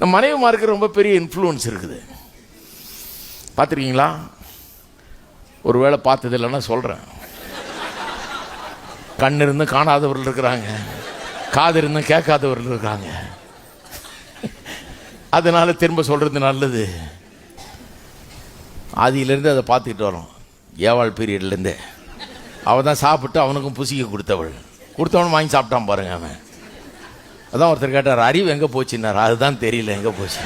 நம்ம மனைவிமாருக்கு ரொம்ப பெரிய இன்ஃப்ளூயன்ஸ் இருக்குது. பார்த்துருக்கீங்களா? ஒரு வேளை பார்த்தது இல்லைன்னா சொல்கிறேன். கண் இருந்து காணாதவர்கள் இருக்கிறாங்க, காது இருந்து கேட்காதவர்கள் இருக்காங்க. அதனால திரும்ப சொல்கிறது நல்லது. ஆதியிலேருந்து அதை பார்த்துக்கிட்டு வரோம். ஏவாள் பீரியட்லேருந்தே அவள் தான் சாப்பிட்டு அவனுக்கும் புசிக்க கொடுத்தவன் வாங்கி சாப்பிட்டான் பாருங்க. அவன் அதான் ஒருத்தர் கேட்டார், அறிவு எங்கே போச்சுன்னார். அதுதான் தெரியல எங்கே போச்சு.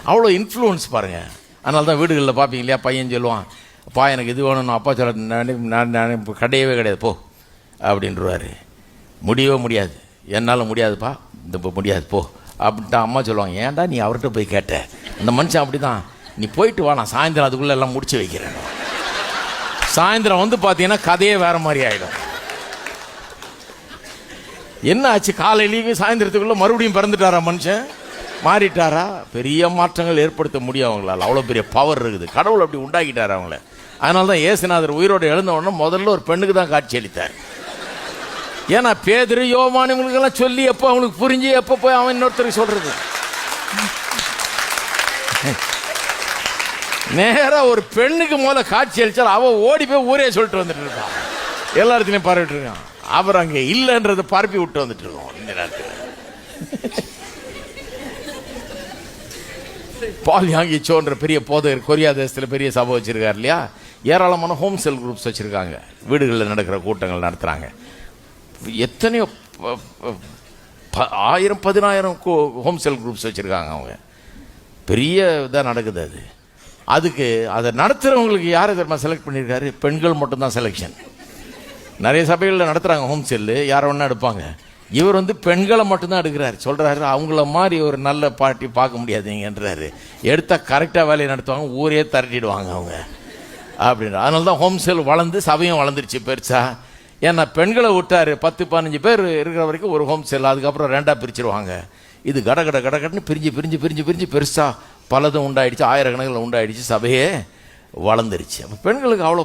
அவ்வளோ இன்ஃப்ளூயன்ஸ் பாருங்க. அதனால தான் வீடுகளில் பார்ப்பீங்க இல்லையா, பையன் சொல்லுவான், அப்பா எனக்கு இது வேணும்னு. அப்பா சொல்ல நான் கிடையவே கிடையாது போ அப்படின்றாரு. முடியவே முடியாது, என்னால் முடியாதுப்பா, இந்த முடியாது போ அப்படின்ட்டு அம்மா சொல்லுவாங்க. ஏன்டா நீ அவர்கிட்ட போய் கேட்ட? அந்த மனுஷன் அப்படி தான். நீ போயிட்டு வா, நான் சாயந்தரம் அதுக்குள்ளே எல்லாம் முடிச்சு வைக்கிறேன். சாயந்தரம் வந்து பார்த்தீங்கன்னா கதையே வேற மாதிரி ஆகிடும். என்ன ஆச்சு? காலையிலேயே சாயந்தரத்துக்குள்ளே மறுபடியும் பிறந்துட்டாரா மனுஷன்? மாறிட்டாரா? பெரிய மாற்றங்கள் ஏற்படுத்த முடியும் அவங்களால. அவ்வளோ பெரிய பவர் இருக்குது. கடவுள் அப்படி உண்டாக்கிட்டார் அவங்கள. அதனால தான் இயேசுநாதர் உயிரோடு எழுந்த உடனே முதல்ல ஒரு பெண்ணுக்கு தான் காட்சி அளித்தார். ஏன்னா பேதுரு யோவான் இவங்களுக்கெல்லாம் சொல்லி எப்போ அவங்களுக்கு புரிஞ்சு எப்போ போய் அவன் இன்னொருத்தருக்கு சொல்றது? நேரா ஒரு பெண்ணுக்கு முதல்ல காட்சி அளிச்சால் அவன் ஓடி போய் ஊரே சொல்லிட்டு வந்துட்டு இருக்கான். எல்லாத்தையும் பரவிட்டு இருக்கான். அவர் அங்கே இல்லைன்றதை பரப்பி விட்டு வந்துட்டு இருக்கோம். இந்த நேரத்தில் பால் யாங்கி சோன்ற பெரிய போதகர் கொரியா தேசத்தில் பெரிய சபை வச்சிருக்காரு இல்லையா. ஏராளமான ஹோம் செல் குரூப்ஸ் வச்சிருக்காங்க. வீடுகளில் நடக்கிற கூட்டங்கள் நடத்துகிறாங்க. எத்தனையோ 1000 10,000 ஹோம் செல் குரூப்ஸ் வச்சுருக்காங்க. அவங்க பெரிய இதாக நடக்குது. அதுக்கு அதை நடத்துகிறவங்களுக்கு யாரை தெரியுமா செலக்ட் பண்ணியிருக்காரு? பெண்கள் மட்டும்தான் செலெக்ஷன். நிறைய சபைகளில் நடத்துகிறாங்க ஹோம் செல்லு, யாரை ஒன்றா எடுப்பாங்க. இவர் பெண்களை மட்டும்தான் எடுக்கிறாரு. சொல்கிறாரு, அவங்கள மாதிரி ஒரு நல்ல பார்ட்டி பார்க்க முடியாதுங்கன்றாரு. எடுத்தால் கரெக்டாக வேலையை நடத்துவாங்க, ஊரே திரட்டிடுவாங்க அவங்க அப்படின்ற. அதனால தான் ஹோம் செல் வளர்ந்து சபையும் வளர்ந்துருச்சு பெருசா. ஏன்னா பெண்களை விட்டார் 10-15 பேர் இருக்கிற வரைக்கும் ஒரு ஹோம் செல், அதுக்கப்புறம் 2ஆக பிரிச்சிருவாங்க. இது கடன்னு பிரிஞ்சு பெருசாக பலதும் உண்டாயிடுச்சு, ஆயிரக்கணக்கில் உண்டாயிடுச்சு, சபையே வளர்ந்துருச்சு. அப்போ பெண்களுக்கு அவ்வளோ